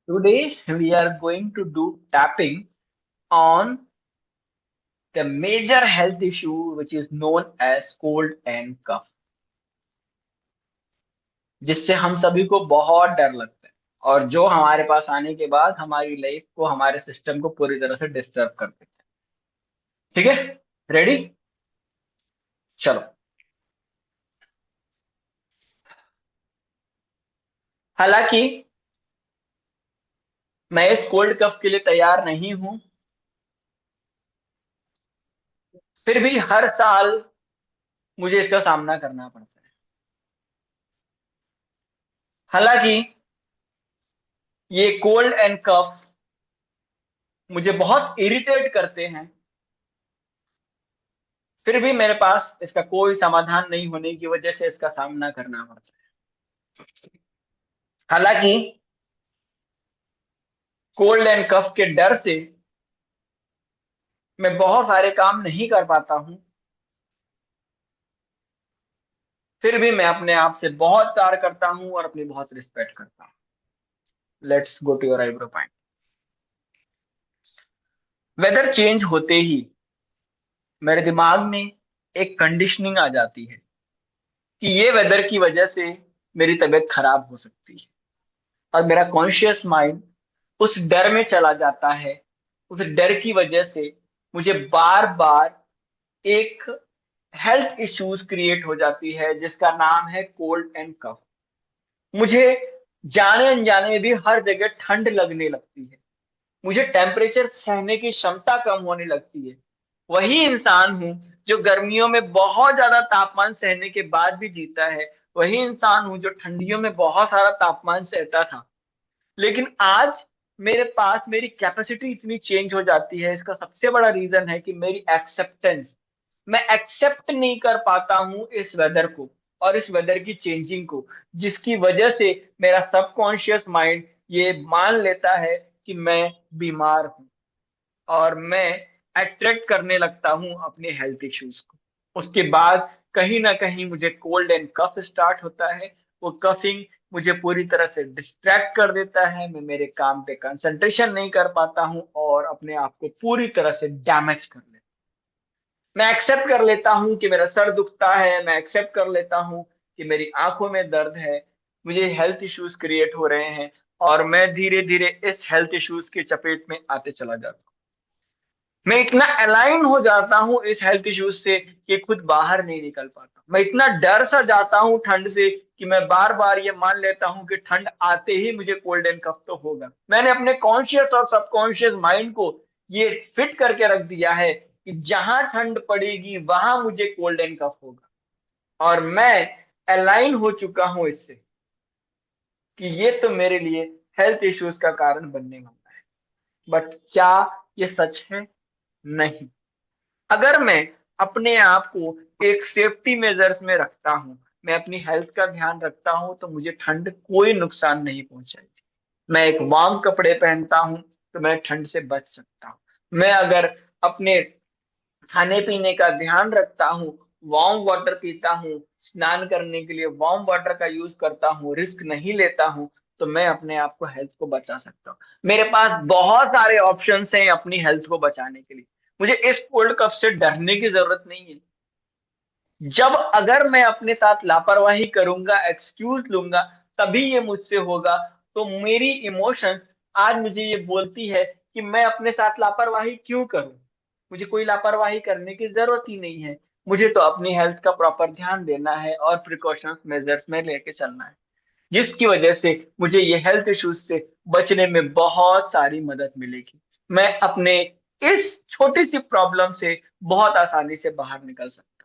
Today we are going to do tapping on the major health issue which is known as cold and cough, जिससे हम सभी को बहुत डर लगता है और जो हमारे पास आने के बाद हमारी लाइफ को, हमारे सिस्टम को पूरी तरह से डिस्टर्ब कर देता है। ठीक है, रेडी? चलो। हालांकि मैं इस कोल्ड कफ के लिए तैयार नहीं हूं, फिर भी हर साल मुझे इसका सामना करना पड़ता है। हालांकि ये कोल्ड एंड कफ मुझे बहुत इरिटेट करते हैं, फिर भी मेरे पास इसका कोई समाधान नहीं होने की वजह से इसका सामना करना पड़ता है। हालांकि कोल्ड एंड कफ के डर से मैं बहुत सारे काम नहीं कर पाता हूं, फिर भी मैं अपने आप से बहुत प्यार करता हूं और अपनी बहुत रिस्पेक्ट करता हूं। Let's go to your eyebrow point. Weather change होते ही मेरे दिमाग में एक कंडीशनिंग आ जाती है कि ये वेदर की वजह से मेरी तबीयत खराब हो सकती है, और मेरा कॉन्शियस माइंड उस डर में चला जाता है। उस डर की वजह से मुझे बार बार एक हेल्थ इश्यूज क्रिएट हो जाती है जिसका नाम है कोल्ड एंड कफ। मुझे जाने अनजाने में भी हर जगह ठंड लगने लगती है, मुझे टेम्परेचर सहने की क्षमता कम होने लगती है। वही इंसान हूं जो गर्मियों में बहुत ज्यादा तापमान सहने के बाद भी जीता है, वही इंसान हूं जो ठंडियों में बहुत सारा तापमान सहता था। लेकिन आज मेरे पास मेरी कैपेसिटी इतनी चेंज हो जाती है। इसका सबसे बड़ा रीजन है कि मेरी एक्सेप्टेंस। मैं एक्सेप्ट नहीं कर पाता हूं इस वेदर को और इस वेदर की चेंजिंग को, जिसकी वजह से मेरा सबकॉन्शियस माइंड ये मान लेता है कि मैं बीमार हूं और मैं अट्रैक्ट करने लगता हूं अपने हेल्थ इश्यूज को। उसके बाद कहीं ना कहीं मुझे कोल्ड एंड कफ स्टार्ट होता है। वो कफिंग मुझे पूरी तरह से डिस्ट्रैक्ट कर देता है, मैं मेरे काम पे कंसंट्रेशन नहीं कर पाता हूं और अपने आप को पूरी तरह से डैमेज कर लेता हूं। मैं एक्सेप्ट कर लेता हूं कि मेरा सर दुखता है, मैं एक्सेप्ट कर लेता हूं कि मेरी आंखों में दर्द है, मुझे हेल्थ इश्यूज क्रिएट हो रहे हैं, और मैं धीरे धीरे इस हेल्थ इश्यूज की चपेट में आते चला जाता हूं। मैं इतना अलाइन हो जाता हूँ इस हेल्थ इश्यूज से कि खुद बाहर नहीं निकल पाता। मैं इतना डर सा जाता हूँ ठंड से कि मैं बार बार ये मान लेता हूँ कि ठंड आते ही मुझे कोल्ड एंड कफ तो होगा। मैंने अपने कॉन्शियस और सबकॉन्शियस माइंड को ये फिट करके रख दिया है कि जहां ठंड पड़ेगी वहां मुझे कोल्ड एंड कफ होगा, और मैं अलाइन हो चुका हूं इससे कि ये तो मेरे लिए हेल्थ इश्यूज का कारण बनने वाला है। बट क्या ये सच है? नहीं। अगर मैं अपने आप को एक सेफ्टी मेजर्स में रखता हूं, मैं अपनी हेल्थ का ध्यान रखता हूं, तो मुझे ठंड कोई नुकसान नहीं पहुंचाएगी। मैं एक वार्म कपड़े पहनता हूं तो मैं ठंड से बच सकता हूं। मैं अगर अपने खाने पीने का ध्यान रखता हूँ, वार्म वाटर पीता हूँ, स्नान करने के लिए वार्म वाटर का यूज करता हूँ, रिस्क नहीं लेता हूँ, तो मैं अपने आप को, हेल्थ को बचा सकता हूँ। मेरे पास बहुत सारे ऑप्शंस हैं अपनी हेल्थ को बचाने के लिए। मुझे इस कोल्ड कफ से डरने की जरूरत नहीं है। जब अगर मैं अपने साथ लापरवाही करूंगा, एक्सक्यूज लूंगा, तभी ये मुझसे होगा। तो मेरी इमोशंस आज मुझे ये बोलती है कि मैं अपने साथ लापरवाही क्यों करूं। मुझे कोई लापरवाही करने की जरूरत ही नहीं है। मुझे तो अपनी हेल्थ का प्रॉपर ध्यान देना है और प्रिकॉशंस मेजर्स में लेके चलना है, जिसकी वजह से मुझे ये हेल्थ इश्यूज से बचने में बहुत सारी मदद मिलेगी। मैं अपने इस छोटी सी प्रॉब्लम से बहुत आसानी से बाहर निकल सकता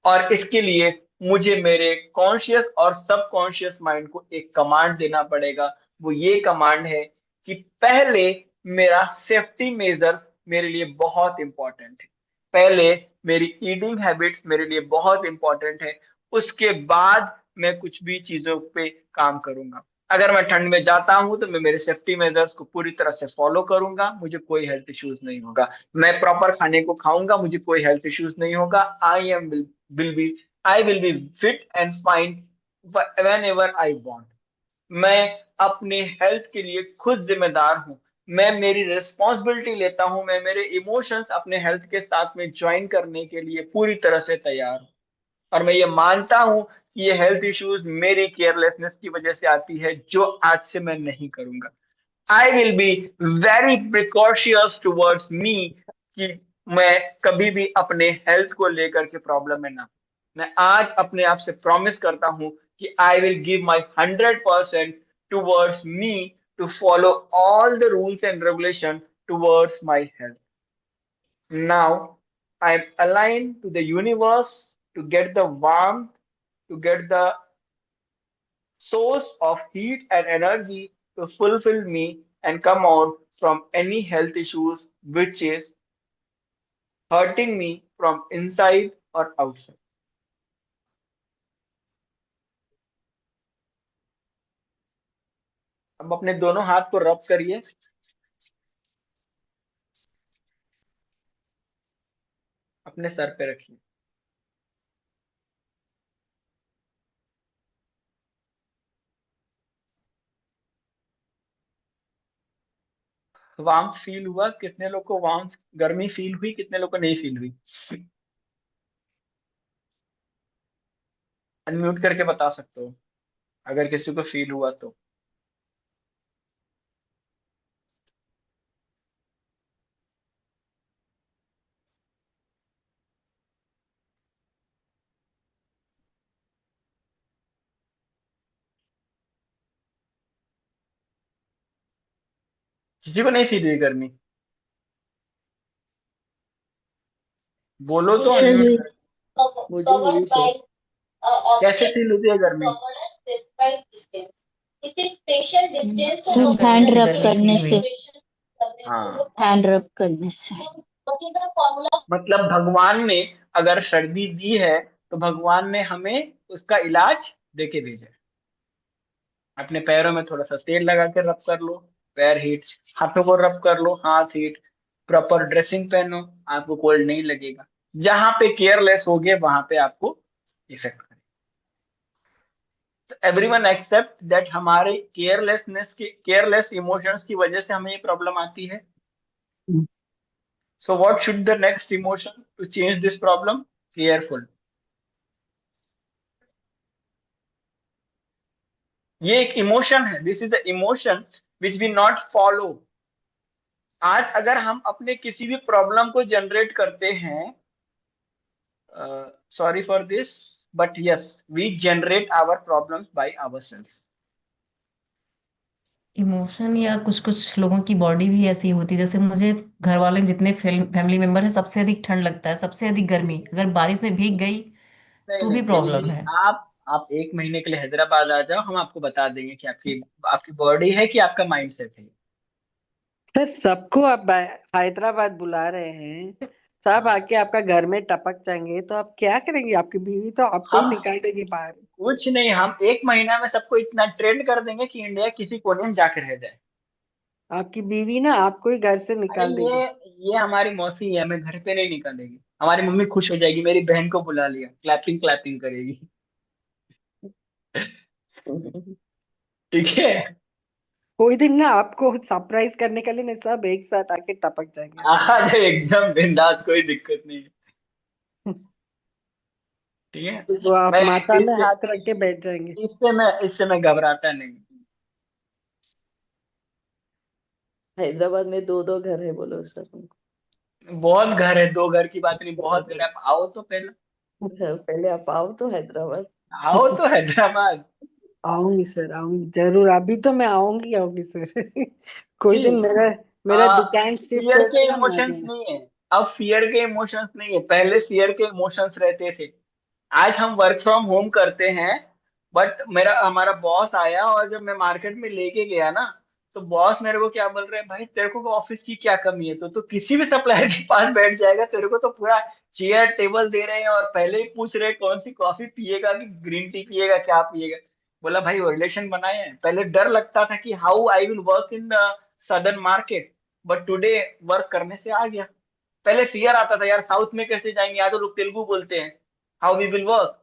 हूं, और इसके लिए मुझे मेरे कॉन्शियस और सबकॉन्शियस माइंड को एक कमांड देना पड़ेगा। वो ये कमांड है कि पहले मेरा सेफ्टी मेजर्स मेरे लिए बहुत इंपॉर्टेंट है। पहले मेरी ईटिंग हैबिट्स मेरे लिए बहुत इंपॉर्टेंट है, उसके बाद मैं कुछ भी चीजों पे काम करूंगा। अगर मैं ठंड में जाता हूं तो मैं मेरे सेफ्टी मेजर्स को पूरी तरह से फॉलो करूंगा, मुझे कोई हेल्थ इश्यूज नहीं होगा। मैं प्रॉपर खाने को खाऊंगा, मुझे कोई हेल्थ इश्यूज नहीं होगा। I will be fit and fine whenever I want. मैं अपने हेल्थ के लिए खुद जिम्मेदार हूँ। मैं मेरी रिस्पॉन्सिबिलिटी लेता हूँ। मैं मेरे इमोशंस अपने हेल्थ के साथ में ज्वाइन करने के लिए पूरी तरह से तैयार हूँ। और मैं ये मानता हूँ कि ये हेल्थ इश्यूज मेरी केयरलेसनेस की वजह से आती है, जो आज से मैं नहीं करूंगा। I will be very precocious towards me, कि मैं कभी भी अपने हेल्थ को लेकर के प्रॉब्लम में ना। मैं आज अपने आप से प्रॉमिस करता हूं कि I will give my 100% towards me, to follow all the rules and regulation towards my health. Now I am aligned to the universe to get the warmth, to get the source of heat and energy to fulfill me and come out from any health issues which is hurting me from inside or outside. अब अपने दोनों हाथ को रब करिए, अपने sir पे रखिए। वार्म फील हुआ? कितने लोग को वार्म गर्मी फील हुई, कितने लोग को नहीं फील हुई? अनम्यूट करके बता सकते हो अगर किसी को फील हुआ तो। किसी को नहीं फील हुई गर्मी? बोलो तो सर अनम्यूट हुई। कर। मुझे हुई सर। कैसे फील होती है गर्मी? सब करने हैंड से रब गर्मी करने फील हुई। से। हाँ, हैंड रब करने से। मतलब भगवान ने अगर सर्दी दी है तो भगवान ने हमें उसका इलाज देके भेजा है। अपने पैरों में थोड़ा सा तेल लगा के रब कर लो, पैर हीट। हाथों को रब कर लो, हाथ हीट। प्रॉपर ड्रेसिंग पहनो, आपको कोल्ड नहीं लगेगा। जहां पे केयरलेस होगे वहां पे आपको इफेक्ट करेगा। तो एवरीवन एक्सेप्ट दैट हमारे केयरलेस इमोशंस की वजह से हमें ये प्रॉब्लम आती है। So what should the next emotion to change this problem? Careful. ये एक इमोशन है, this is the emotion which we not follow. आज अगर हम अपने किसी भी प्रॉब्लम को जनरेट करते हैं, sorry for this, but yes, we generate our problems by ourselves. Emotion या कुछ कुछ लोगों की बॉडी भी ऐसी होती है, जैसे मुझे घर वाले जितने फैमिली मेंबर है सबसे अधिक ठंड लगता है, सबसे अधिक गर्मी, अगर बारिश में भीग गई नहीं तो नहीं, भी यही प्रॉब्लम यही है। आप एक महीने के लिए हैदराबाद आ जाओ, हम आपको बता देंगे कि आपकी आपकी बॉडी है कि आपका माइंड सेट है। सर सबको आप हैदराबाद बुला रहे हैं, सब हाँ, आके आपका घर में टपक जाएंगे तो आप क्या करेंगे? आपकी बीवी तो आपको ही हम निकाल देगी बाहर। कुछ नहीं, हम एक महीना में सबको इतना ट्रेंड कर देंगे कि इंडिया किसी कोने में जाकर रह जाए। आपकी बीवी ना आपको ही घर से अरे निकाल ये देगी। ये हमारी मौसी है, हमें घर पे नहीं निकालेगी। हमारी मम्मी खुश हो जाएगी, मेरी बहन को बुला लिया, क्लैपिंग क्लैपिंग करेगी। ठीक है। कोई दिन ना आपको सरप्राइज करने के लिए ना सब एक साथ आके टपक जाएंगे आपके आ घर। जाओ एकदम बिंदास, कोई दिक्कत नहीं है। ठीक है। तो आप मैं माथा में इससे हाथ रख इस, के बैठ जाएंगे। इससे मैं घबराता नहीं। हैदराबाद में दो दो घर है बोलो सर उनको। बहुत घर है, दो घर की बात नहीं, बहुत घर है। आप आओ तो पहले, पहले आप आओ तो हैदराबाद। आओ तो हैदराबाद। आऊंगी सर, आऊंगी जरूर, अभी तो मैं आऊंगी आऊंगी सर। कोई सी, दिन मेरा मेरा दुकान शिफ्ट फियर हो के जाएगा, मैं आ इमोशंस जाऊंगा। नहीं है। अब फियर के इमोशंस नहीं है, पहले फियर के इमोशंस रहते थे। आज हम वर्क फ्रॉम होम करते हैं। बट मेरा हमारा बॉस आया, और जब मैं मार्केट में लेके गया ना, तो बॉस मेरे को क्या बोल रहे हैं, भाई तेरे को ऑफिस की क्या कमी है? तो किसी भी सप्लायर के पास बैठ जाएगा, तेरे को तो पूरा चेयर टेबल दे रहे हैं, और पहले ही पूछ रहे हैं कौन सी कॉफी पिएगा कि ग्रीन टी पिएगा, क्या पिएगा। बोला भाई रिलेशन बनाए हैं। पहले डर लगता था कि how I will work in the southern market, but today work करने से आ गया। पहले फियर आता था यार, साउथ में कैसे जाएंगे, यहाँ तो लोग तेलुगु बोलते हैं, how we will work.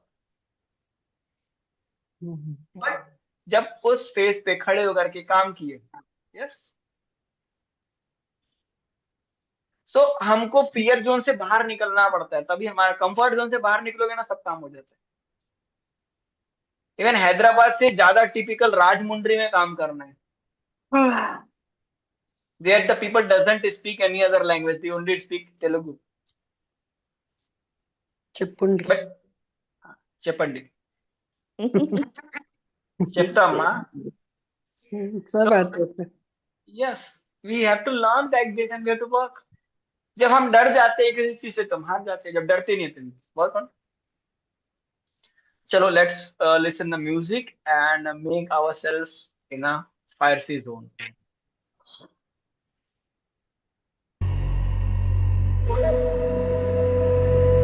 Hmm. But जब उस फेस पे खड़े होकर के काम किए। यस। सो हमको फियर जोन से बाहर निकलना पड़ता है, तभी हमारा कंफर्ट जोन से बाहर निकलोगे ना, सब काम हो जाता है। इवन हैदराबाद से ज्यादा टिपिकल राजमुंड्री में काम करना है। There the people doesn't speak any other language, they only speak Telugu. చెప్పుండి. But చెప్పండి, చెప్తామా. सब आते हैं. Yes, we have to learn like this and we have to work. जब हम डर जाते हैं किसी चीज से तो हम हार जाते हैं, जब डरते नहीं थे बहुत फन. चलो let's listen the music and make ourselves in a fiery zone.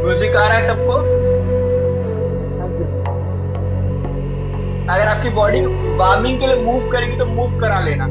Music आ रहा है सबको? अगर आपकी बॉडी वार्मिंग के लिए मूव करेगी तो मूव करा लेना.